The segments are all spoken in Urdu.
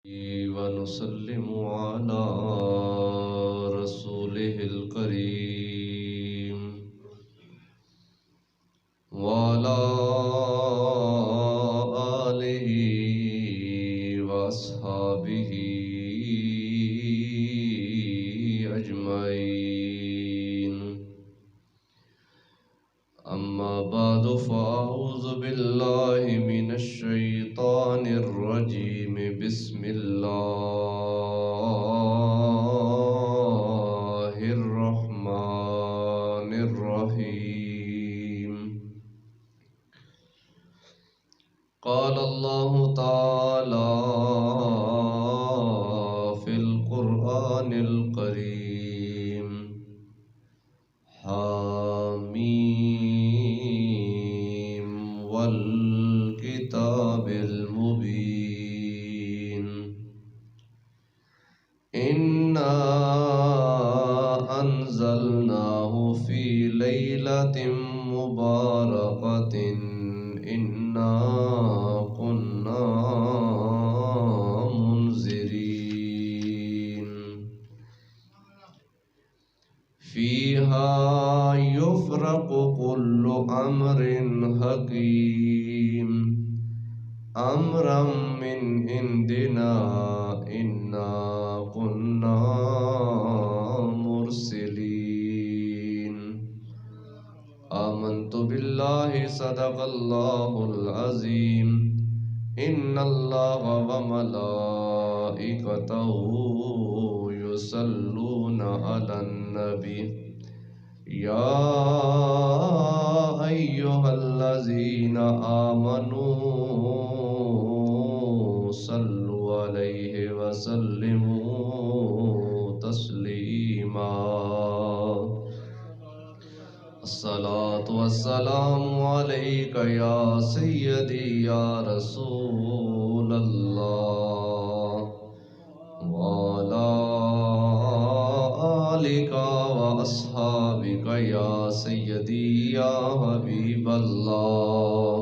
ونسلم على رسوله الكريم وعلى آله وأصحابه أجمعين. أما بعد فأعوذ بالله من الشيطان الرجيم. بسم الله الرحمن الرحيم. قال الله تعالى في القرآن الكريم: حاميم والكتاب المبين. إنا أنزلناه في ليلة مباركة إنا كنا منذرين فيها يفرق كل أمر حكيم أمرا من عندنا إنا كنا مرسلين. آمنت بالله صدق الله العظيم. إن الله وملائكته يصلون على النبي يا أيها الذين آمنوا صلوا عليه وسلموا تسليما. الصلاة والسلام عليك يا سيدي يا رسول الله وعلى آلك وأصحابك يا سيدي يا حبيب الله.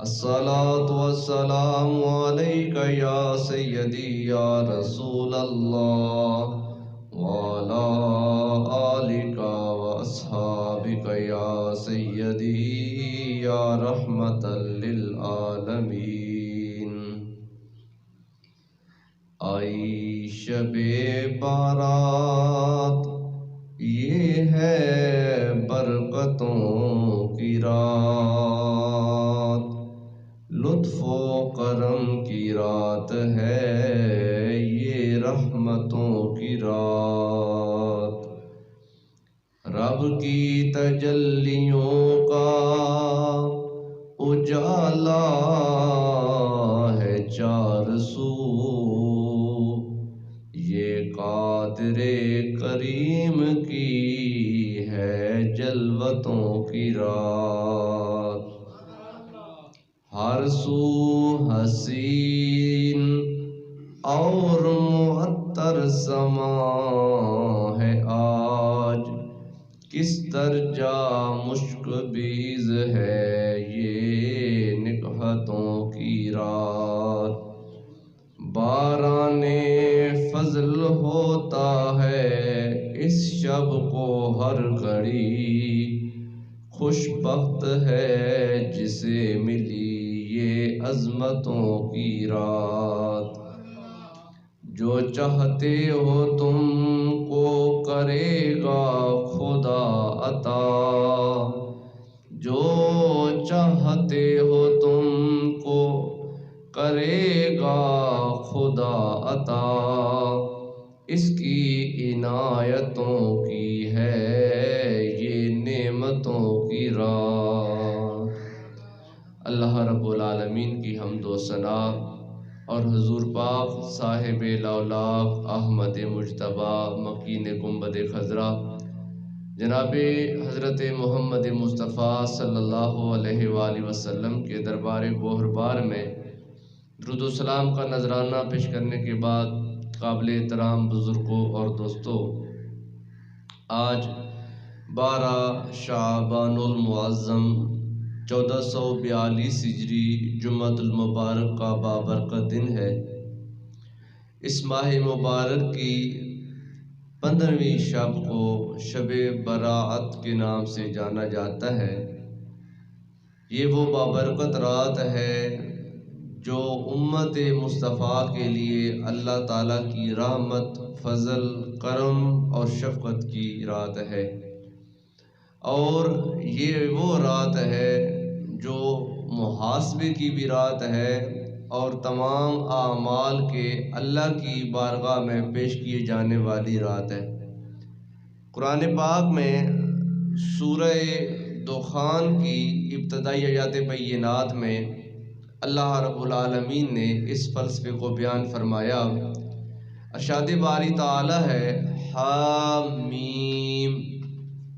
الصلاة والسلام عليك يا سيدي يا رسول الله وعلى آلك وأصحابك يا سيدي يا رحمة للعالمين. آئی شب بارات یہ ہے برکتوں کی رات، لطف و کرم کی رات ہے یہ رحمتوں کی رات. رب کی تجلیوں کا اجالا ہے چار سو، یہ قادر کریم کی ہے جلوتوں کی رات. ہر سو حسین اور معطر سما ہے آج، کس درجہ مشک بیز ہے یہ نکہتوں کی رات. باران فضل ہوتا ہے اس شب کو ہر گھڑی، خوش بخت ہے جسے ملی یہ عظمتوں کی رات. جو چاہتے ہو تم کو کرے گا خدا عطا، جو چاہتے ہو تم کو کرے گا خدا عطا. اس کی عنایتوں کی ہے یہ نعمتوں کی رات. اللہ رب العالمین کی حمد و ثنا اور حضور پاک صاحب لاولاق احمد مجتبیٰ مکین گنبد خضرا جناب حضرت محمد مصطفیٰ صلی اللہ علیہ وآلہ وسلم کے دربار گوہربار میں درود و سلام کا نذرانہ پیش کرنے کے بعد قابل احترام بزرگوں اور دوستوں، آج 12 شعبان المعظم 1442 ہجری جمعۃ المبارک کا بابرکت دن ہے اس ماہ مبارک کی 15ویں شب کو شب برات کے نام سے جانا جاتا ہے۔ یہ وہ بابرکت رات ہے جو امت مصطفیٰ کے لیے اللہ تعالیٰ کی رحمت، فضل، کرم اور شفقت کی رات ہے، اور یہ وہ رات ہے جو محاسبے کی بھی رات ہے اور تمام اعمال کے اللہ کی بارگاہ میں پیش کیے جانے والی رات ہے۔ قرآن پاک میں سورہ دخان کی ابتدائی آیات بینات میں اللہ رب العالمین نے اس فلسفے کو بیان فرمایا۔ ارشاد باری تعالی ہے، حامیم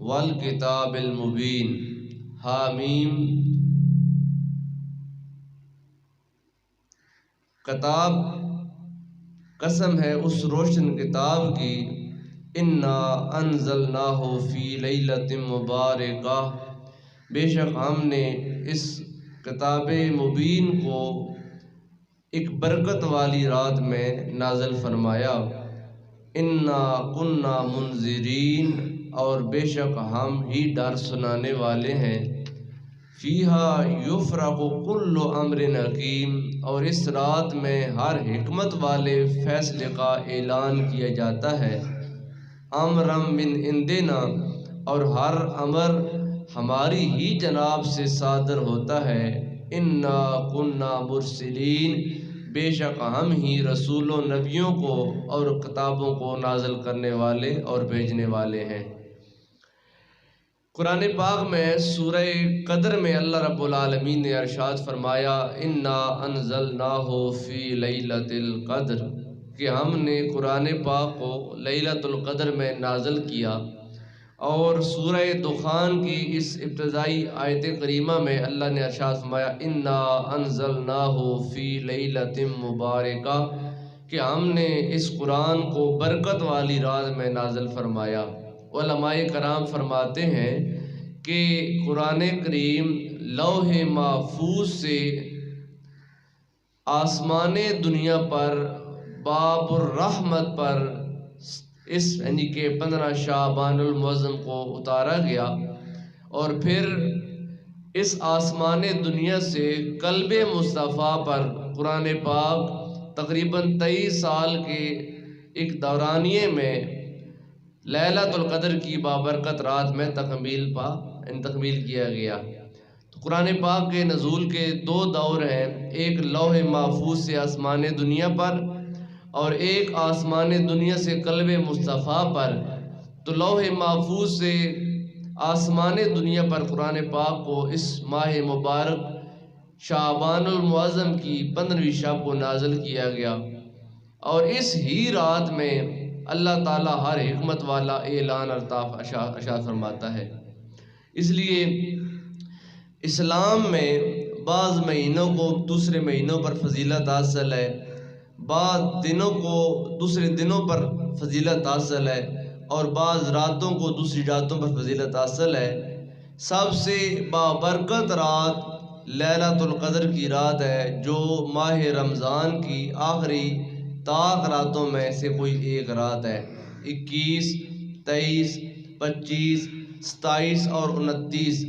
والکتاب المبین۔ حامیم کتاب قسم ہے اس روشن کتاب کی، انا انزلناہ فی لیلۃ مبارکہ، بے شک ہم نے اس کتاب مبین کو ایک برکت والی رات میں نازل فرمایا۔ انا کنا منذرین، اور بے شک ہم ہی ڈر سنانے والے ہیں۔ فیہا یفرق کل امر حکیم، اور اس رات میں ہر حکمت والے فیصلے کا اعلان کیا جاتا ہے۔ امرا من عندنا، اور ہر امر ہماری ہی جناب سے صادر ہوتا ہے۔ انا کنا مرسلین، بے شک ہم ہی رسول و نبیوں کو اور کتابوں کو نازل کرنے والے اور بھیجنے والے ہیں۔ قرآن پاک میں سورہ قدر میں اللہ رب العالمین نے ارشاد فرمایا، انا انزلناہ فی لیلۃ القدر، کہ ہم نے قرآن پاک کو لیلۃ القدر میں نازل کیا۔ اور سورہ دخان کی اس ابتدائی آیت کریمہ میں اللہ نے ارشاد فرمایا، انا انزلناہ فی لیلۃ مبارکہ، کہ ہم نے اس قرآن کو برکت والی رات میں نازل فرمایا۔ علماء کرام فرماتے ہیں کہ قرآن کریم لوح محفوظ سے آسمان دنیا پر باب الرحمت پر اس یعنی کہ 15 شعبان المعظم کو اتارا گیا، اور پھر اس آسمان دنیا سے قلب مصطفیٰ پر قرآن پاک تقریباً 23 سال کے ایک دورانیے میں لیلۃ القدر کی بابرکت رات میں تکمیل کیا گیا۔ تو قرآن پاک کے نزول کے 2 دور ہیں، ایک لوح محفوظ سے آسمان دنیا پر، اور ایک آسمان دنیا سے قلب مصطفیٰ پر۔ تو لوح محفوظ سے آسمان دنیا پر قرآن پاک کو اس ماہ مبارک شعبان المعظم کی 15ویں شب کو نازل کیا گیا، اور اس ہی رات میں اللہ تعالیٰ ہر حکمت والا اعلان ارشاد فرماتا ہے۔ اس لیے اسلام میں بعض مہینوں کو دوسرے مہینوں پر فضیلت حاصل ہے، بعض دنوں کو دوسرے دنوں پر فضیلت حاصل ہے، اور بعض راتوں کو دوسری راتوں پر فضیلت حاصل ہے۔ سب سے بابرکت رات لیلۃ القدر کی رات ہے، جو ماہ رمضان کی آخری طاق راتوں میں سے کوئی ایک رات ہے۔ 21، 23، 25، 27 اور 29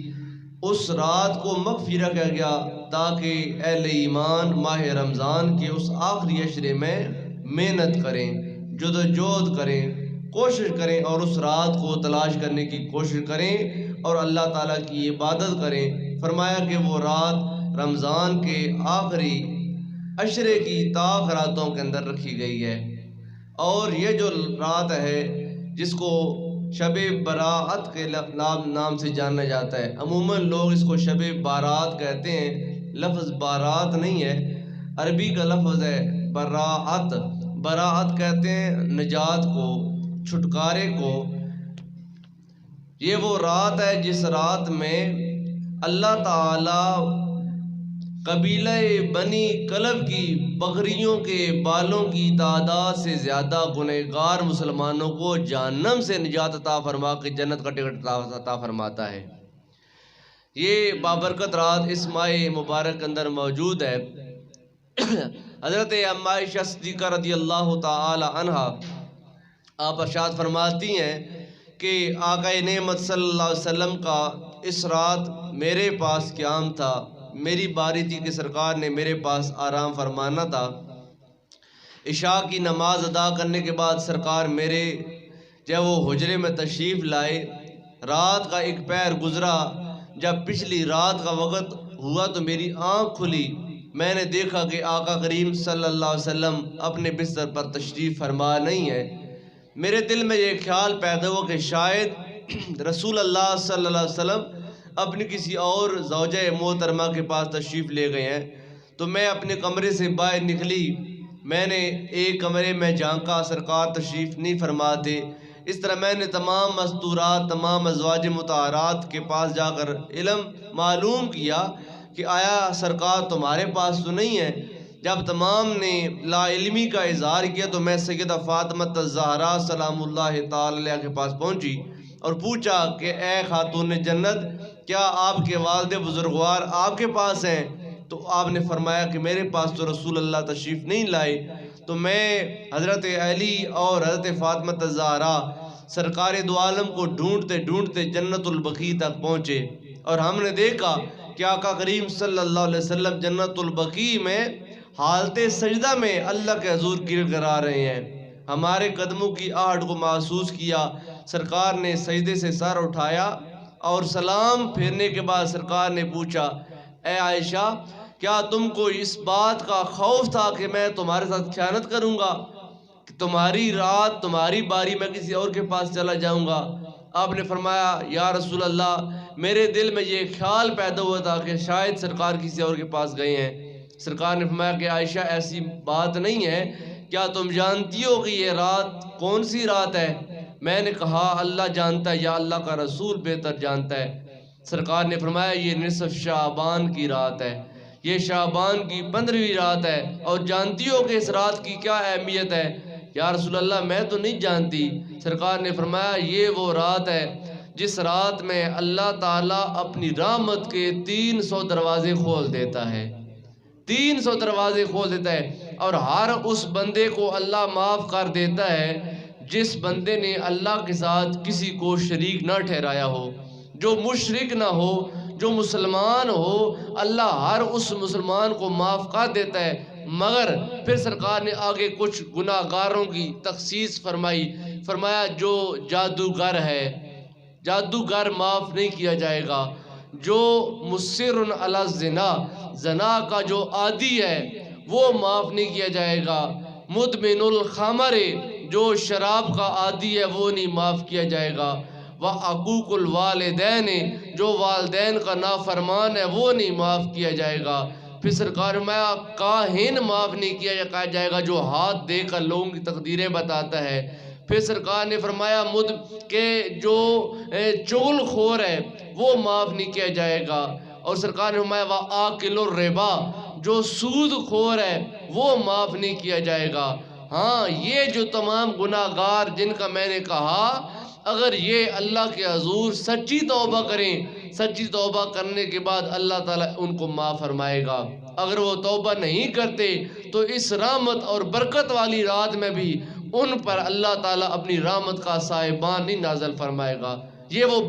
اس رات کو مخفی رکھا گیا تاکہ اہل ایمان ماہ رمضان کے اس آخری عشرے میں محنت کریں، جدوجہد کریں، کوشش کریں، اور اس رات کو تلاش کرنے کی کوشش کریں اور اللہ تعالیٰ کی عبادت کریں۔ فرمایا کہ وہ رات رمضان کے آخری عشرے کی طاق راتوں کے اندر رکھی گئی ہے، اور یہ جو رات ہے جس کو شب برات کے نام سے جانا جاتا ہے، عموماً لوگ اس کو شب بارات کہتے ہیں، لفظ بارات نہیں ہے، عربی کا لفظ ہے براعت۔ براعت کہتے ہیں نجات کو، چھٹکارے کو۔ یہ وہ رات ہے جس رات میں اللہ تعالی قبیلہ بنی کلب کی بکریوں کے بالوں کی تعداد سے زیادہ گنہگار مسلمانوں کو جہنم سے نجات عطا فرما کے جنت کا ٹکٹ عطا فرماتا ہے۔ یہ بابرکت رات اس ماہ مبارک کے اندر موجود ہے۔ حضرت اما عائشہ صدیقہ رضی اللہ تعالی عنہا آپ ارشاد فرماتی ہیں کہ آقا نعمت صلی اللہ علیہ وسلم کا اس رات میرے پاس قیام تھا، میری باری تھی کہ سرکار نے میرے پاس آرام فرمانا تھا۔ عشاء کی نماز ادا کرنے کے بعد سرکار میرے جب وہ حجرے میں تشریف لائے، رات کا ایک پہر گزرا، جب پچھلی رات کا وقت ہوا تو میری آنکھ کھلی، میں نے دیکھا کہ آقا کریم صلی اللہ علیہ وسلم اپنے بستر پر تشریف فرما نہیں ہے۔ میرے دل میں یہ خیال پیدا ہوا کہ شاید رسول اللہ صلی اللہ علیہ وسلم اپنی کسی اور زوجہ محترمہ کے پاس تشریف لے گئے ہیں، تو میں اپنے کمرے سے باہر نکلی، میں نے ایک کمرے میں جھانکا، سرکار تشریف نہیں فرماتے۔ اس طرح میں نے تمام مستورات، تمام ازواج مطہرات کے پاس جا کر علم معلوم کیا کہ آیا سرکار تمہارے پاس تو نہیں ہے۔ جب تمام نے لا علمی کا اظہار کیا تو میں سیدہ فاطمہ الزہرا سلام اللہ تعالی علیہ کے پاس پہنچی اور پوچھا کہ اے خاتون جنت، کیا آپ کے والد بزرگوار آپ کے پاس ہیں؟ تو آپ نے فرمایا کہ میرے پاس تو رسول اللہ تشریف نہیں لائے۔ تو میں حضرت علی اور حضرت فاطمہ الزہرا سرکار دو عالم کو ڈھونڈتے ڈھونڈتے جنت البقیع تک پہنچے، اور ہم نے دیکھا کہ آقا کریم صلی اللہ علیہ وسلم جنت البقیع میں حالت سجدہ میں اللہ کے حضور گر گرا رہے ہیں۔ ہمارے قدموں کی آہٹ کو محسوس کیا، سرکار نے سجدے سے سر اٹھایا اور سلام پھیرنے کے بعد سرکار نے پوچھا، اے عائشہ، کیا تم کو اس بات کا خوف تھا کہ میں تمہارے ساتھ خیانت کروں گا، کہ تمہاری رات تمہاری باری میں کسی اور کے پاس چلا جاؤں گا؟ آپ نے فرمایا، یا رسول اللہ، میرے دل میں یہ خیال پیدا ہوا تھا کہ شاید سرکار کسی اور کے پاس گئے ہیں۔ سرکار نے فرمایا کہ عائشہ ایسی بات نہیں ہے، کیا تم جانتی ہو کہ یہ رات کون سی رات ہے؟ میں نے کہا اللہ جانتا ہے یا اللہ کا رسول بہتر جانتا ہے۔ سرکار نے فرمایا یہ نصف شعبان کی رات ہے، یہ شعبان کی 15ویں رات ہے، اور جانتی ہو کہ اس رات کی کیا اہمیت ہے؟ یا رسول اللہ میں تو نہیں جانتی۔ سرکار نے فرمایا یہ وہ رات ہے جس رات میں اللہ تعالیٰ اپنی رحمت کے 300 دروازے کھول دیتا ہے، 300 دروازے کھول دیتا ہے، اور ہر اس بندے کو اللہ معاف کر دیتا ہے جس بندے نے اللہ کے ساتھ کسی کو شریک نہ ٹھہرایا ہو، جو مشرک نہ ہو، جو مسلمان ہو، اللہ ہر اس مسلمان کو معاف کر دیتا ہے۔ مگر پھر سرکار نے آگے کچھ گناہ گاروں کی تخصیص فرمائی، فرمایا جو جادوگر ہے، جادوگر معاف نہیں کیا جائے گا، جو مصر علی الزنا، زنا کا جو عادی ہے وہ معاف نہیں کیا جائے گا، مدمن الخمر، جو شراب کا عادی ہے وہ نہیں معاف کیا جائے گا، وعقوق الوالدین، جو والدین کا نافرمان ہے وہ نہیں معاف کیا جائے گا۔ پھر سرکار میں کاہن معاف نہیں کیا جائے گا، جو ہاتھ دے کر لوگوں کی تقدیریں بتاتا ہے۔ پھر سرکار نے فرمایا کہ جو چغل خور ہے وہ معاف نہیں کیا جائے گا، اور سرکار نے فرمایا وآکل الربا، جو سود خور ہے وہ معاف نہیں کیا جائے گا۔ ہاں یہ جو تمام گناہ گار جن کا میں نے کہا، اگر یہ اللہ کے حضور سچی توبہ کریں، سچی توبہ کرنے کے بعد اللہ تعالیٰ ان کو معاف فرمائے گا۔ اگر وہ توبہ نہیں کرتے تو اس رحمت اور برکت والی رات میں بھی ان پر اللہ تعالیٰ اپنی رحمت کا صاحبان نہیں نازل فرمائے گا۔ یہ وہ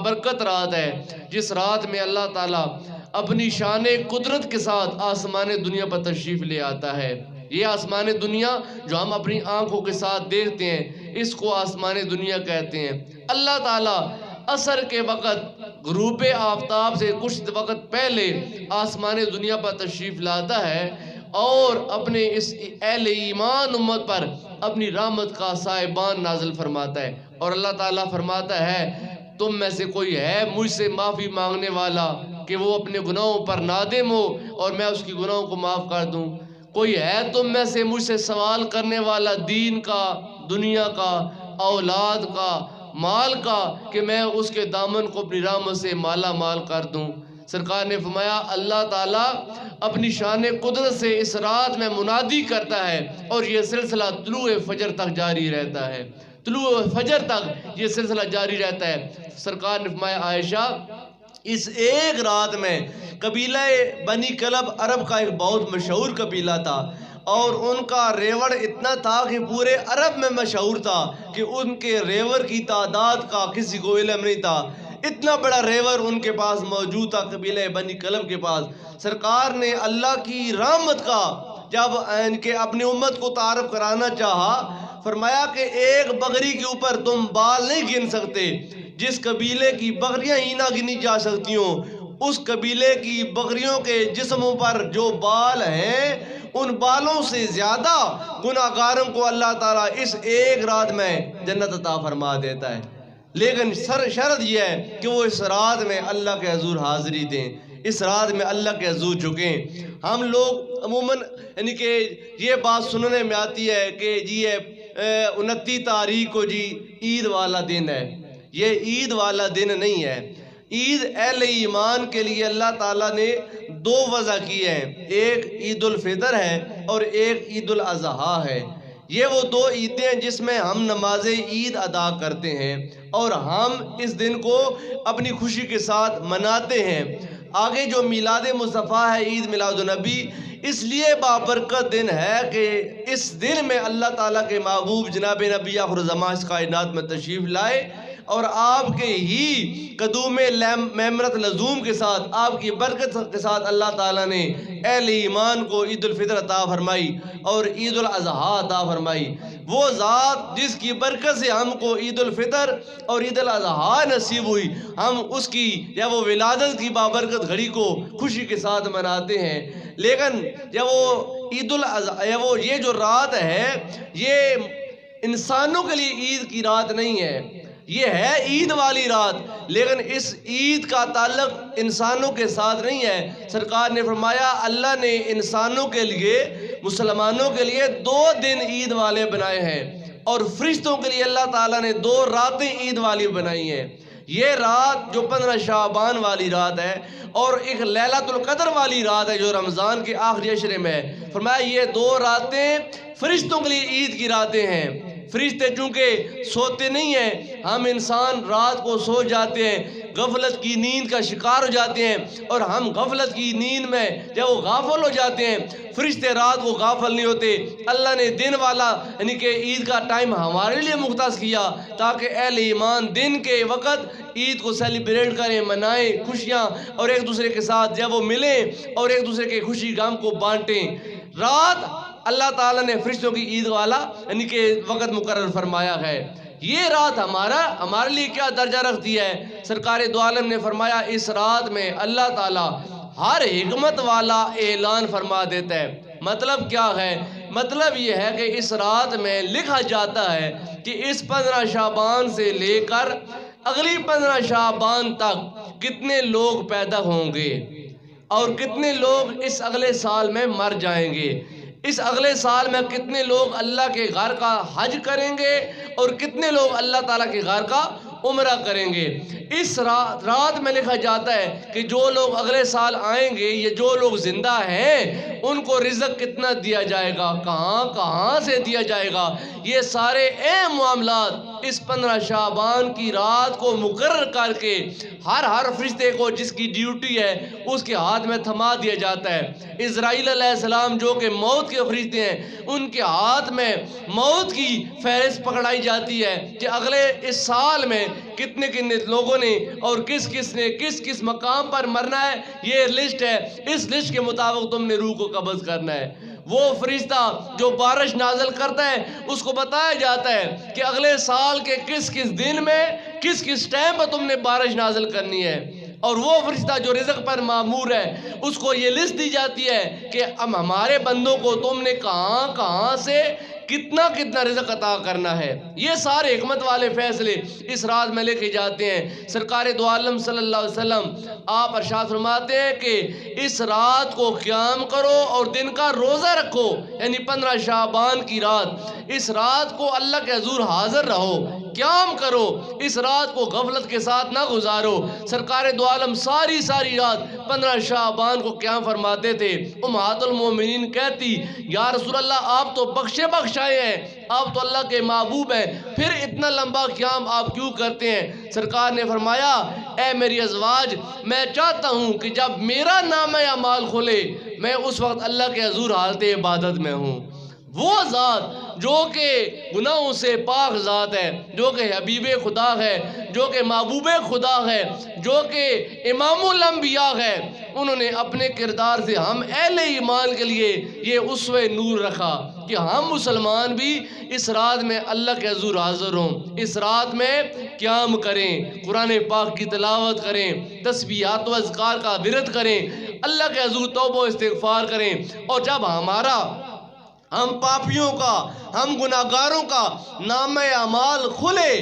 برکت رات ہے جس رات میں اللہ تعالیٰ اپنی شان قدرت کے ساتھ آسمان دنیا پر تشریف لے آتا ہے۔ یہ آسمان دنیا جو ہم اپنی آنکھوں کے ساتھ دیکھتے ہیں، اس کو آسمان دنیا کہتے ہیں۔ اللہ تعالیٰ عصر کے وقت غروب آفتاب سے کچھ وقت پہلے آسمان دنیا پر تشریف لاتا ہے اور اپنے اس اہل ایمان امت پر اپنی رحمت کا صاحبان نازل فرماتا ہے، اور اللہ تعالیٰ فرماتا ہے تم میں سے کوئی ہے مجھ سے معافی مانگنے والا کہ وہ اپنے گناہوں پر نادم ہو اور میں اس کی گناہوں کو معاف کر دوں؟ کوئی ہے تم میں سے مجھ سے سوال کرنے والا دین کا، دنیا کا، اولاد کا، مال کا، کہ میں اس کے دامن کو اپنی رحمت سے مالا مال کر دوں؟ سرکار نے فرمایا اللہ تعالیٰ اپنی شان قدرت سے اس رات میں منادی کرتا ہے، اور یہ سلسلہ طلوع فجر تک جاری رہتا ہے، طلوع فجر تک یہ سلسلہ جاری رہتا ہے۔ سرکار نے فرمایا عائشہ اس ایک رات میں قبیلہ بنی کلب عرب کا ایک بہت مشہور قبیلہ تھا، اور ان کا ریوڑ اتنا تھا کہ پورے عرب میں مشہور تھا کہ ان کے ریوڑ کی تعداد کا کسی کو علم نہیں تھا۔ اتنا بڑا ریوڑ ان کے پاس موجود تھا قبیلہ بنی کلب کے پاس۔ سرکار نے اللہ کی رحمت کا جب ان کے اپنی امت کو تعارف کرانا چاہا، فرمایا کہ ایک بکری کے اوپر تم بال نہیں گن سکتے، جس قبیلے کی بکریاں ہی نہ گنی جا سکتی ہوں، اس قبیلے کی بکریوں کے جسموں پر جو بال ہیں ان بالوں سے زیادہ گناہگاروں کو اللہ تعالیٰ اس ایک رات میں جنت عطا فرما دیتا ہے۔ لیکن شرط یہ ہے کہ وہ اس رات میں اللہ کے حضور حاضری دیں، اس رات میں اللہ کے حضور جھکیں۔ ہم لوگ عموماً یعنی کہ یہ بات سننے میں آتی ہے کہ جی 29 تاریخ کو جی عید والا دن ہے۔ یہ عید والا دن نہیں ہے۔ عید اہل ایمان کے لیے اللہ تعالیٰ نے دو وضع کی ہیں، ایک عید الفطر ہے اور ایک عید الاضحیٰ ہے۔ یہ وہ دو عیدیں ہیں جس میں ہم نماز عید ادا کرتے ہیں اور ہم اس دن کو اپنی خوشی کے ساتھ مناتے ہیں۔ آگے جو میلاد مصطفیٰ ہے، عید میلاد النبی، اس لیے بابرکت دن ہے کہ اس دن میں اللہ تعالیٰ کے محبوب جناب نبی آخر الزمان اس کائنات میں تشریف لائے اور آپ کے ہی قدوم میمنت لزوم کے ساتھ، آپ کی برکت کے ساتھ اللہ تعالیٰ نے اہل ایمان کو عید الفطر عطا فرمائی اور عید الاضحیٰ عطا فرمائی۔ وہ ذات جس کی برکت سے ہم کو عید الفطر اور عید الاضحیٰ نصیب ہوئی، ہم اس کی یا وہ ولادت کی بابرکت گھڑی کو خوشی کے ساتھ مناتے ہیں۔ لیکن جب وہ عید الاضحیٰ وہ یہ جو رات ہے یہ انسانوں کے لیے عید کی رات نہیں ہے، یہ ہے عید والی رات، لیکن اس عید کا تعلق انسانوں کے ساتھ نہیں ہے۔ سرکار نے فرمایا اللہ نے انسانوں کے لیے، مسلمانوں کے لیے 2 دن عید والے بنائے ہیں، اور فرشتوں کے لیے اللہ تعالیٰ نے 2 راتیں عید والی بنائی ہیں۔ یہ رات جو 15 شعبان والی رات ہے اور ایک لیلۃ القدر والی رات ہے جو رمضان کے آخری عشرے میں ہے، فرمایا یہ 2 راتیں فرشتوں کے لیے عید کی راتیں ہیں۔ فرشتے چونکہ سوتے نہیں ہیں، ہم انسان رات کو سو جاتے ہیں، غفلت کی نیند کا شکار ہو جاتے ہیں، اور ہم غفلت کی نیند میں جب وہ غافل ہو جاتے ہیں، فرشتے رات کو غافل نہیں ہوتے۔ اللہ نے دن والا یعنی کہ عید کا ٹائم ہمارے لیے مختص کیا تاکہ اہل ایمان دن کے وقت عید کو سیلیبریٹ کریں، منائیں، خوشیاں، اور ایک دوسرے کے ساتھ جب وہ ملیں اور ایک دوسرے کے خوشی غم کو بانٹیں۔ رات اللہ تعالیٰ نے فرشتوں کی عید والا یعنی کہ وقت مقرر فرمایا ہے۔ یہ رات ہمارے لیے کیا درجہ رکھتی ہے؟ سرکار دو عالم نے فرمایا اس رات میں اللہ تعالیٰ ہر حکمت والا اعلان فرما دیتا ہے۔ مطلب کیا ہے؟ مطلب یہ ہے کہ اس رات میں لکھا جاتا ہے کہ اس 15 شعبان سے لے کر اگلی 15 شعبان تک کتنے لوگ پیدا ہوں گے اور کتنے لوگ اس اگلے سال میں مر جائیں گے، اس اگلے سال میں کتنے لوگ اللہ کے گھر کا حج کریں گے اور کتنے لوگ اللہ تعالیٰ کے گھر کا عمرہ کریں گے۔ اس رات میں لکھا جاتا ہے کہ جو لوگ اگلے سال آئیں گے، یہ جو لوگ زندہ ہیں، ان کو رزق کتنا دیا جائے گا، کہاں سے دیا جائے گا، یہ سارے اہم معاملات اس 15 شعبان کی رات کو مقرر کر کے ہر فرشتے کو جس کی ڈیوٹی ہے اس کے ہاتھ میں تھما دیا جاتا ہے۔ اسرائیل علیہ السلام جو کہ موت کے فرشتے ہیں، ان کے ہاتھ میں موت کی فہرست پکڑائی جاتی ہے کہ اگلے اس سال میں کتنے لوگوں نے اور کس نے کس مقام پر مرنا ہے، یہ لسٹ ہے، اس لسٹ کے مطابق تم نے روح کو قبض کرنا ہے۔ وہ فرشتہ جو بارش نازل کرتا ہے اس کو بتایا جاتا ہے کہ اگلے سال کے کس دن میں کس ٹائم پر تم نے بارش نازل کرنی ہے، اور وہ فرشتہ جو رزق پر مامور ہے اس کو یہ لسٹ دی جاتی ہے کہ ہمارے بندوں کو تم نے کہاں سے کتنا رزق عطا کرنا ہے۔ یہ سارے حکمت والے فیصلے اس رات میں لکھے جاتے ہیں۔ سرکار دو عالم صلی اللہ علیہ وسلم آپ ارشاد فرماتے ہیں کہ اس رات کو قیام کرو اور دن کا روزہ رکھو، یعنی 15 شعبان کی رات، اس رات کو اللہ کے حضور حاضر رہو، قیام کرو، اس رات کو غفلت کے ساتھ نہ گزارو۔ سرکار دو عالم ساری رات 15 شعبان کو قیام فرماتے تھے۔ امہات المومنین کہتی یا رسول اللہ آپ تو بخشے بچھائے ہیں، آپ تو اللہ کے محبوب ہیں، پھر اتنا لمبا قیام آپ کیوں کرتے ہیں؟ سرکار نے فرمایا اے میری ازواج، میں چاہتا ہوں کہ جب میرا نامہ اعمال کھلے میں اس وقت اللہ کے حضور حالت عبادت میں ہوں۔ وہ ذات جو کہ گناہوں سے پاک ذات ہے، جو کہ حبیب خدا ہے، جو کہ محبوب خدا ہے، جو کہ امام الانبیاء ہے، انہوں نے اپنے کردار سے ہم اہل ایمان کے لیے یہ اسوہ نور رکھا کہ ہم مسلمان بھی اس رات میں اللہ کے حضور حاضر ہوں، اس رات میں قیام کریں، قرآن پاک کی تلاوت کریں، تسبیحات و اذکار کا ورد کریں، اللہ کے حضور توبہ و استغفار کریں، اور جب ہم پاپیوں کا، ہم گناہگاروں کا نامہ اعمال کھلے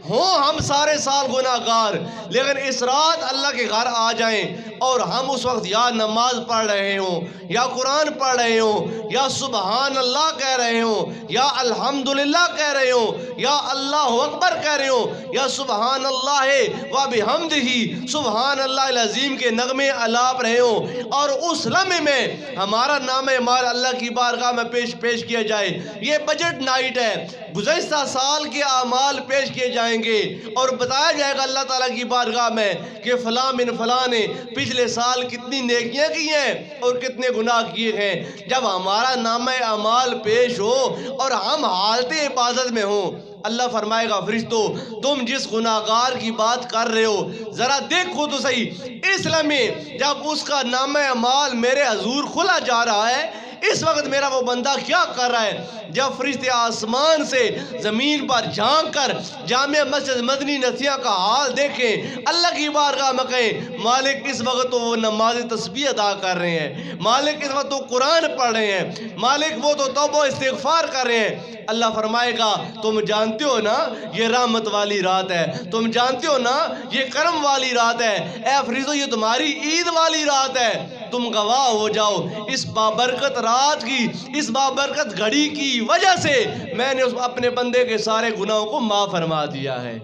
ہوں، ہم سارے سال گناہگار، لیکن اس رات اللہ کے گھر آ جائیں اور ہم اس وقت یا نماز پڑھ رہے ہوں، یا قرآن پڑھ رہے ہوں، یا سبحان اللہ کہہ رہے ہوں، یا الحمدللہ کہہ رہے ہوں، یا اللہ اکبر کہہ رہے ہوں، یا سبحان اللہ و بحمدہ سبحان اللہ العظیم کے نغمے الاپ رہے ہوں، اور اس لمحے میں ہمارا نام اعمال اللہ کی بارگاہ میں پیش کیا جائے۔ یہ بجٹ نائٹ ہے، گزشتہ سال کے اعمال پیش کیے جائیں گے اور بتایا جائے گا اللہ تعالیٰ کی بارگاہ میں کہ فلاں من فلاں نے پچھلے سال کتنی نیکیاں کی ہیں اور کتنے گناہ کیے ہیں۔ جب ہمارا نامہ اعمال پیش ہو اور ہم حالت عبادت میں ہوں، اللہ فرمائے گا فرشتو تم جس گناہگار کی بات کر رہے ہو ذرا دیکھو تو صحیح، اس لمحے جب اس کا نامہ اعمال میرے حضور کھلا جا رہا ہے، اس وقت میرا وہ بندہ کیا کر رہا ہے؟ جب فرشتے آسمان سے زمین پر جھانک کر جامع مسجد مدنی نسیہ کا حال دیکھیں، اللہ کی بارگاہ میں کہیں مالک اس وقت تو وہ نماز تسبیح ادا کر رہے ہیں، مالک اس وقت تو قرآن پڑھ رہے ہیں، مالک وہ تو توبہ استغفار کر رہے ہیں۔ اللہ فرمائے گا تم جانتے ہو نا یہ رحمت والی رات ہے، تم جانتے ہو نا یہ کرم والی رات ہے، اے فرشتو یہ تمہاری عید والی رات ہے، تم گواہ ہو جاؤ اس بابرکت رات کی، اس بابرکت گھڑی کی وجہ سے میں نے اپنے بندے کے سارے گناہوں کو معاف فرما دیا ہے،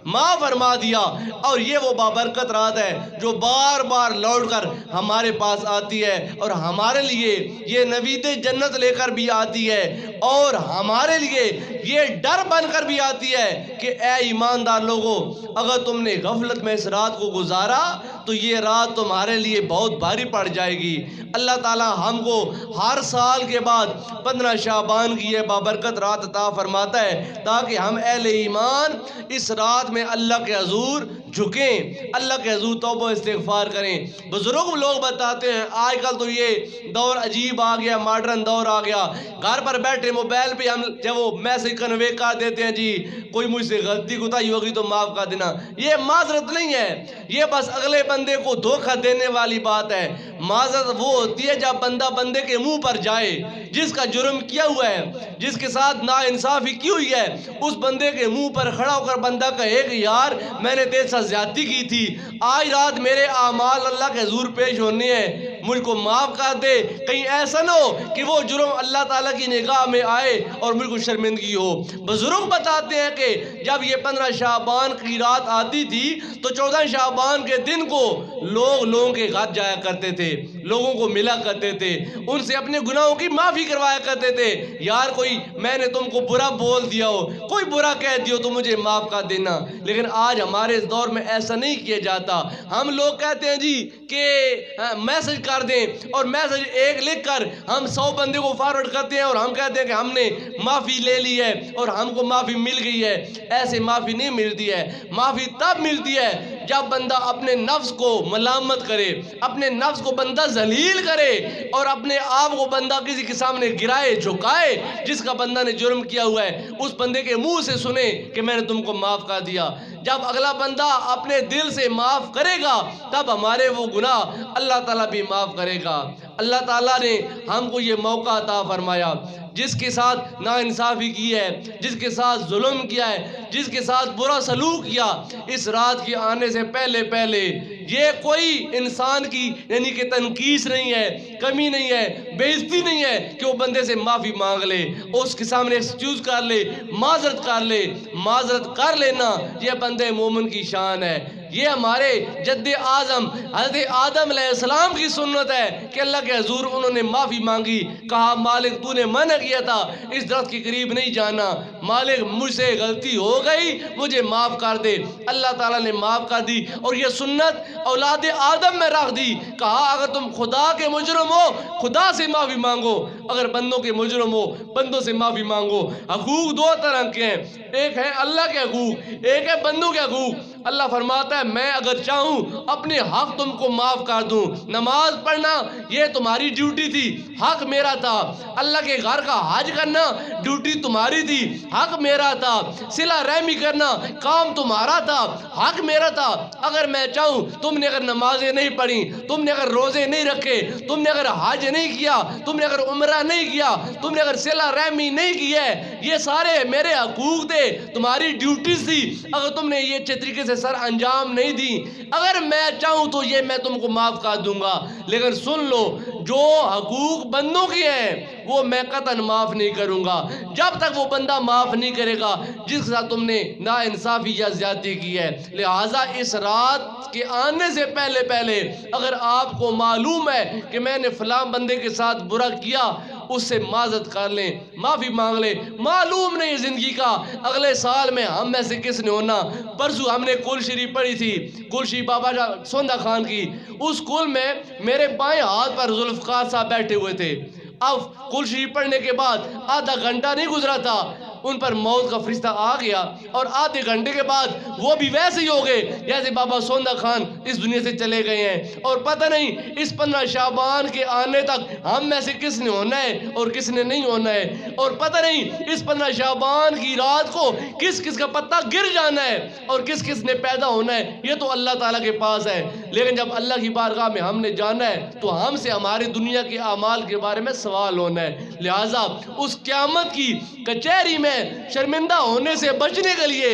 معاف فرما دیا۔ اور یہ وہ بابرکت رات ہے جو بار بار لوٹ کر ہمارے پاس آتی ہے اور ہمارے لیے یہ نوید جنت لے کر بھی آتی ہے، اور ہمارے لیے یہ ڈر بن کر بھی آتی ہے کہ اے ایماندار لوگوں، اگر تم نے غفلت میں اس رات کو گزارا تو یہ رات تمہارے لیے بہت بھاری پڑ جائے گی۔ اللہ تعالیٰ ہم کو ہر سال کے بعد 15 شعبان کی یہ بابرکت رات عطا فرماتا ہے تاکہ ہم اہل ایمان اس رات میں اللہ کے حضور جھکیں، اللہ کے حضور توبہ استغفار کریں۔ بزرگ لوگ بتاتے ہیں آج کل تو یہ دور عجیب آ گیا، ماڈرن دور آ گیا، گھر پر بیٹھے موبائل پہ ہم جب وہ میسج کنوے کر دیتے ہیں، جی کوئی مجھ سے غلطی کوتاہی ہوگی تو معاف کر دینا۔ یہ معذرت نہیں ہے، یہ بس اگلے بندے کو دھوکہ دینے والی بات ہے۔ معذرت وہ ہوتی ہے جب بندہ بندے کے منہ پر جائے، جس کا جرم کیا ہوا ہے، جس کے ساتھ ناانصافی کی ہوئی ہے، اس بندے کے منہ پر کھڑا ہو کر بندہ کہے کہ یار میں نے تیرے ساتھ زیادتی کی تھی، آج رات میرے اعمال اللہ کے حضور پیش ہونے ہیں، مجھ کو معاف کر دے، کہیں ایسا نہ ہو کہ وہ جرم اللہ تعالیٰ کی نگاہ میں آئے اور مجھ کو شرمندگی ہو۔ بزرگ بتاتے ہیں کہ جب یہ 15 شعبان کی رات آتی تھی تو 14 شعبان کے دن کو لوگوں کے گھر جایا کرتے تھے، لوگوں کو ملا کرتے تھے، ان سے اپنے گناہوں کی معافی کروایا کرتے تھے۔ یار کوئی میں نے تم کو برا بول دیا ہو، کوئی برا کہہ دیا ہو تو مجھے معاف کر دینا، لیکن آج ہمارے اس دور میں ایسا نہیں کیا جاتا۔ ہم لوگ کہتے ہیں جی کہ میسج کر دیں، اور میسج ایک لکھ کر ہم 100 بندے کو فارورڈ کرتے ہیں اور ہم کہتے ہیں کہ ہم نے معافی لے لی ہے اور ہم کو معافی مل گئی ہے۔ ایسے معافی نہیں ملتی ہے، معافی تب ملتی ہے جب بندہ اپنے نفس کو ملامت کرے، اپنے نفس کو بندہ ذلیل کرے اور اپنے آپ کو بندہ کسی کے سامنے گرائے جھکائے، جس کا بندہ نے جرم کیا ہوا ہے اس بندے کے منہ سے سنے کہ میں نے تم کو معاف کر دیا۔ جب اگلا بندہ اپنے دل سے معاف کرے گا تب ہمارے وہ گناہ اللہ تعالیٰ بھی معاف کرے گا۔ اللہ تعالیٰ نے ہم کو یہ موقع عطا فرمایا، جس کے ساتھ ناانصافی کی ہے، جس کے ساتھ ظلم کیا ہے، جس کے ساتھ برا سلوک کیا، اس رات کے آنے سے پہلے یہ کوئی انسان کی یعنی کہ تنقیص نہیں ہے، کمی نہیں ہے، بے عزتی نہیں ہے کہ وہ بندے سے معافی مانگ لے، اس کے سامنے ایکسکیوز کر لے، معذرت کر لے۔ معذرت کر لینا یہ بندے مومن کی شان ہے۔ یہ ہمارے جد اعظم حضرت آدم علیہ السلام کی سنت ہے کہ اللہ کے حضور انہوں نے معافی مانگی، کہا مالک تو نے منع کیا تھا اس درخت کے قریب نہیں جانا، مالک مجھ سے غلطی ہو گئی مجھے معاف کر دے، اللہ تعالیٰ نے معاف کر دی۔ اور یہ سنت اولاد آدم میں رکھ دی، کہا اگر تم خدا کے مجرم ہو خدا سے معافی مانگو، اگر بندوں کے مجرم ہو بندوں سے معافی مانگو۔ حقوق دو طرح کے ہیں، ایک ہے اللہ کے حقوق، ایک ہے بندوں کے حقوق۔ اللہ فرماتا ہے میں اگر چاہوں اپنے حق تم کو معاف کر دوں، نماز پڑھنا یہ تمہاری ڈیوٹی تھی، حق میرا تھا، اللہ کے گھر کا حج کرنا ڈیوٹی تمہاری تھی، حق میرا تھا، صلہ رحمی کرنا کام تمہارا تھا، حق میرا تھا۔ اگر میں چاہوں تم نے اگر نمازیں نہیں پڑھی، تم نے اگر روزے نہیں رکھے، تم نے اگر حج نہیں کیا، تم نے اگر عمرہ نہیں کیا، تم نے اگر صلہ رحمی نہیں کی ہے، یہ سارے میرے حقوق تھے، تمہاری ڈیوٹیز تھی، اگر تم نے یہ اچھے طریقے سے سر انجام نہیں دی، اگر میں چاہوں تو یہ میں تم کو معاف کر دوں گا۔ لیکن سن لو جو حقوق بندوں کی ہیں وہ میں قطعاً معاف نہیں کروں گا جب تک وہ بندہ معاف نہیں کرے گا جس کے ساتھ تم نے ناانصافی یا زیادتی کی ہے۔ لہٰذا اس رات کے آنے سے پہلے اگر آپ کو معلوم ہے کہ میں نے فلاں بندے کے ساتھ برا کیا، اس سے معذرت کر لیں، معافی مانگ لیں۔ معلوم نہیں زندگی کا اگلے سال میں ہم میں سے کس نے ہونا۔ پرسوں ہم نے کل شریف پڑھی تھی، کل شریف بابا سوندہ خان کی، اس کل میں میرے بائیں ہاتھ پر ذوالفقار صاحب بیٹھے ہوئے تھے۔ اب کل شریف پڑھنے کے بعد آدھا گھنٹہ نہیں گزرا تھا ان پر موت کا فرشتہ آ گیا، اور آدھے گھنٹے کے بعد وہ بھی ویسے ہی ہو گئے جیسے بابا سوندہ خان اس دنیا سے چلے گئے ہیں۔ اور پتہ نہیں اس 15 شعبان کے آنے تک ہم میں سے کس نے ہونا ہے اور کس نے نہیں ہونا ہے، اور پتہ نہیں اس 15 شعبان کی رات کو کس کس کا پتہ گر جانا ہے اور کس کس نے پیدا ہونا ہے، یہ تو اللہ تعالیٰ کے پاس ہے۔ لیکن جب اللہ کی بارگاہ میں ہم نے جانا ہے تو ہم سے ہماری دنیا کے اعمال کے بارے میں سوال ہونا ہے۔ لہٰذا اس قیامت کی کچہری میں شرمندہ ہونے سے بچنے کے لیے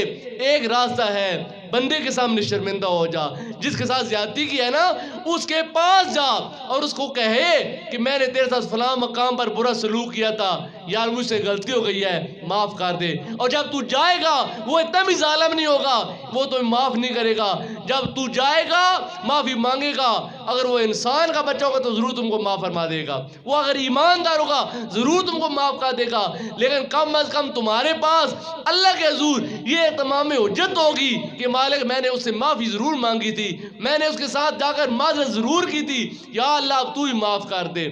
ایک راستہ ہے، بندے کے سامنے شرمندہ ہو جا، جس کے ساتھ زیادتی کی ہے نا اس کے پاس جا اور اس کو کہے کہ میں نے تیرے ساتھ فلاں مقام پر برا سلوک کیا تھا، یار مجھ سے غلطی ہو گئی ہے معاف کر دے۔ اور جب تو جائے گا وہ اتنا بھی ظالم نہیں ہوگا، وہ تمہیں معاف نہیں کرے گا۔ جب تو جائے گا معافی مانگے گا، اگر وہ انسان کا بچہ ہوگا تو ضرور تم کو معاف فرما دے گا، وہ اگر ایماندار ہوگا ضرور تم کو معاف کر دے گا۔ لیکن کم از کم تمہارے پاس اللہ کے حضور یہ اہتمام حجت ہوگی کہ مالک میں نے اس سے معافی ضرور مانگی تھی، میں نے اس کے ساتھ جا کر معذرت ضرور کی تھی، یا اللہ اب تو ہی معاف کر دے۔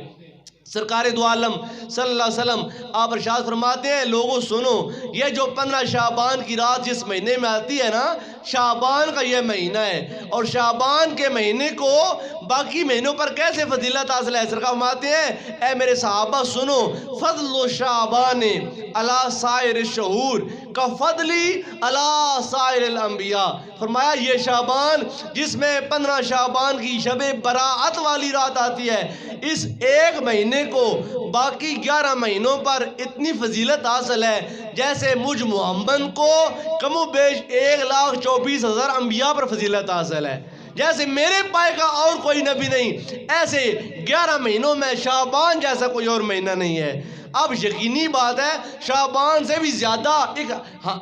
سرکار دو عالم صلی اللہ علیہ وسلم آپ ارشاد فرماتے ہیں لوگوں سنو، یہ جو 15 شعبان کی رات جس مہینے میں آتی ہے نا، شعبان کا یہ مہینہ ہے، اور شعبان کے مہینے کو باقی مہینوں پر کیسے فضیلت حاصل ہے؟ سرکار فرماتے ہیں اے میرے صحابہ سنو، فضل شعبان علی سائر الشہور کفضلی علی سائر الانبیاء۔ فرمایا یہ شعبان جس میں 15 شعبان کی شب براعت والی رات آتی ہے، اس ایک مہینے کو باقی 11 مہینوں پر اتنی فضیلت حاصل ہے جیسے مجھ محمد کو کم و بیش 1,24,000 انبیاء پر فضیلت حاصل ہے۔ جیسے میرے پائے کا اور کوئی نبی نہیں، ایسے 11 مہینوں میں شعبان جیسا کوئی اور مہینہ نہیں ہے۔ اب یقینی بات ہے شعبان سے بھی زیادہ ایک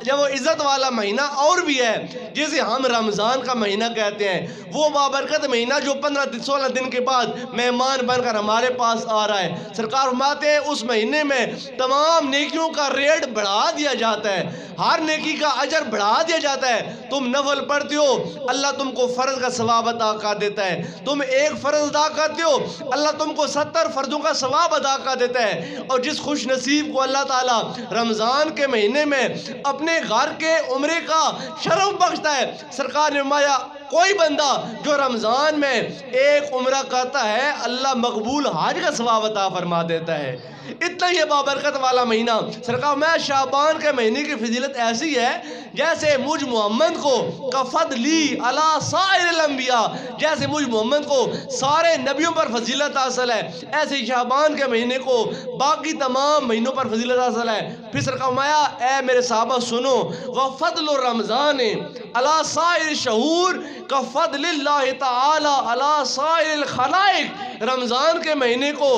جب وہ عزت والا مہینہ اور بھی ہے جسے ہم رمضان کا مہینہ کہتے ہیں، وہ بابرکت مہینہ جو 15-16 دن کے بعد مہمان بن کر ہمارے پاس آ رہا ہے۔ سرکار فرماتے ہیں اس مہینے میں تمام نیکیوں کا ریٹ بڑھا دیا جاتا ہے، ہر نیکی کا اجر بڑھا دیا جاتا ہے۔ تم نفل پڑھتے ہو اللہ تم کو فرض کا ثواب عطا کر دیتا ہے، تم ایک فرض ادا کرتے ہو اللہ تم کو 70 فرضوں کا ثواب عطا کر دیتا ہے۔ اور جس خوش نصیب کو اللہ تعالیٰ رمضان کے مہینے میں اپنے گھر کے عمرے کا شرف بخشتا ہے، سرکار نے فرمایا کوئی بندہ جو رمضان میں ایک عمرہ کرتا ہے اللہ مقبول حج کا ثواب عطا فرما دیتا ہے۔ اتنا یہ بابرکت والا مہینہ، سرکار میں شعبان کے مہینے کی فضیلت ایسی ہے جیسے مجھ محمد کو کفضلی علی سائر الانبیاء، جیسے مجھ محمد کو سارے نبیوں پر فضیلت حاصل ہے، ایسے شعبان کے مہینے کو باقی تمام مہینوں پر فضیلت حاصل ہے۔ پھر سرکار فرمایا اے میرے صحابہ سنو، وفضل رمضان علی سائر الشہور کفضل اللہ تعالی علی سائر الخلائق۔ رمضان کے مہینے کو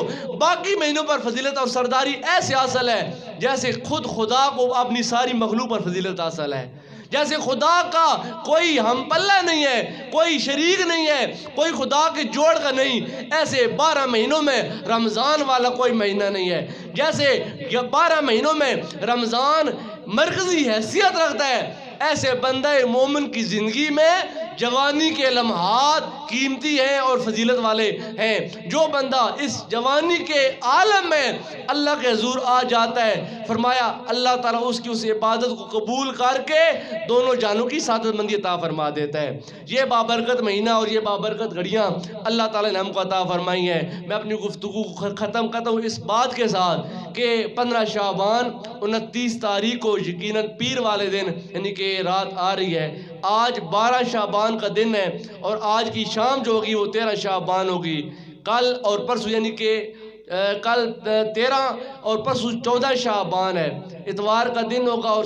باقی مہینوں پر فضیلت اور سرداری ایسے حاصل ہے جیسے خود خدا کو اپنی ساری مخلوق پر فضیلت حاصل ہے۔ جیسے خدا کا کوئی ہم پلہ نہیں ہے، کوئی شریک نہیں ہے، کوئی خدا کے جوڑ کا نہیں، ایسے 12 مہینوں میں رمضان والا کوئی مہینہ نہیں ہے۔ جیسے 12 مہینوں میں رمضان مرکزی حیثیت رکھتا ہے، ایسے بندہ مومن کی زندگی میں جوانی کے لمحات قیمتی ہیں اور فضیلت والے ہیں۔ جو بندہ اس جوانی کے عالم میں اللہ کے حضور آ جاتا ہے، فرمایا اللہ تعالیٰ اس کی اس عبادت کو قبول کر کے دونوں جانوں کی سعادت مندی عطا فرما دیتا ہے۔ یہ بابرکت مہینہ اور یہ بابرکت گھڑیاں اللہ تعالیٰ نے ہم کو عطا فرمائی ہیں۔ میں اپنی گفتگو کو ختم کرتا ہوں اس بات کے ساتھ کہ 15 شعبان 29 تاریخ کو یقیناً پیر والے دن یعنی کہ رات آ رہی ہے۔ آج 12 شعبان کا دن ہے اور آج کی شام جو ہوگی وہ 13 شعبان ہوگی۔ کل اور پرسوں یعنی کہ کل 13 اور پرسوں 14 شعبان ہے۔ اتوار کا دن ہوگا اور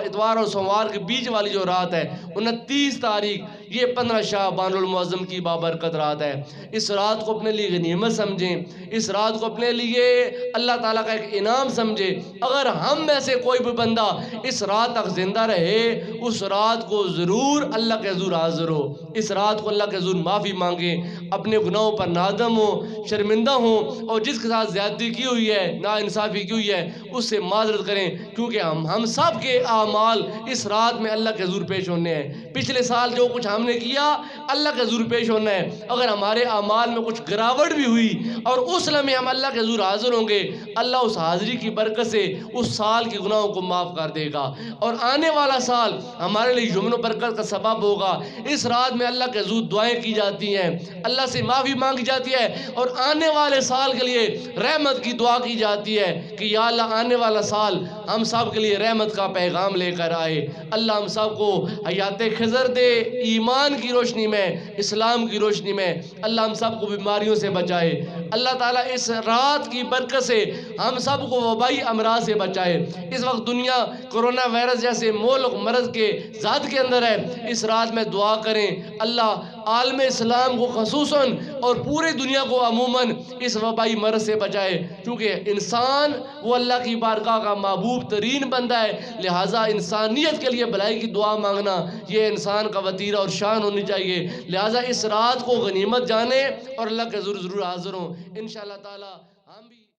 اتوار اور سوموار کے بیچ والی جو رات ہے 29 تاریخ، یہ 15 شعبان المعظم کی بابرکت رات ہے۔ اس رات کو اپنے لیے غنیمت سمجھیں، اس رات کو اپنے لیے اللہ تعالیٰ کا ایک انعام سمجھیں۔ اگر ہم میں سے کوئی بھی بندہ اس رات تک زندہ رہے، اس رات کو ضرور اللہ کے حضور حاضر ہو، اس رات کو اللہ کے حضور معافی مانگیں، اپنے گناہوں پر نادم ہو، شرمندہ ہو، اور جس کے ساتھ زیادتی کی ہوئی ہے، ناانصافی کی ہوئی ہے، اس سے معذرت کریں، کیونکہ ہم سب کے اعمال اس رات میں اللہ کے حضور پیش ہونے ہیں۔ پچھلے سال جو کچھ ہم نے کیا اللہ کے حضور پیش ہونا ہے۔ اگر ہمارے اعمال میں کچھ گراوٹ بھی ہوئی اور اس لمحے ہم اللہ کے حضور حاضر ہوں گے، اللہ اس حاضری کی برکت سے اس سال کے گناہوں کو معاف کر دے گا اور آنے والا سال ہمارے لیے یمن و برکت کا سبب ہوگا۔ اس رات میں اللہ کے حضور دعائیں کی جاتی ہیں، اللہ سے معافی مانگی جاتی ہے اور آنے والے سال کے لیے رحمت کی دعا کی جاتی ہے کہ یا اللہ آنے والا سال ہم سب کے لیے رحمت کا پیغام لے کر آئے۔ اللہ ہم سب کو حیات خضر دے، ایمان کی روشنی میں، اسلام کی روشنی میں۔ اللہ ہم سب کو بیماریوں سے بچائے۔ اللہ تعالیٰ اس رات کی برکت سے ہم سب کو وبائی امراض سے بچائے۔ اس وقت دنیا کرونا وائرس جیسے مولک مرض کے ذات کے اندر ہے۔ اس رات میں دعا کریں اللہ عالم اسلام کو خصوصاً اور پورے دنیا کو عموماً اس وبائی مرض سے بچائے، کیونکہ انسان وہ اللہ کی بارگاہ کا محبوب ترین بندہ ہے، لہٰذا انسانیت کے لیے بھلائی کی دعا مانگنا یہ انسان کا وتیرہ اور شان ہونی چاہیے۔ لہٰذا اس رات کو غنیمت جانیں اور اللہ کے ضرور حاضر ہوں۔ انشاءاللہ تعالی ہم بھی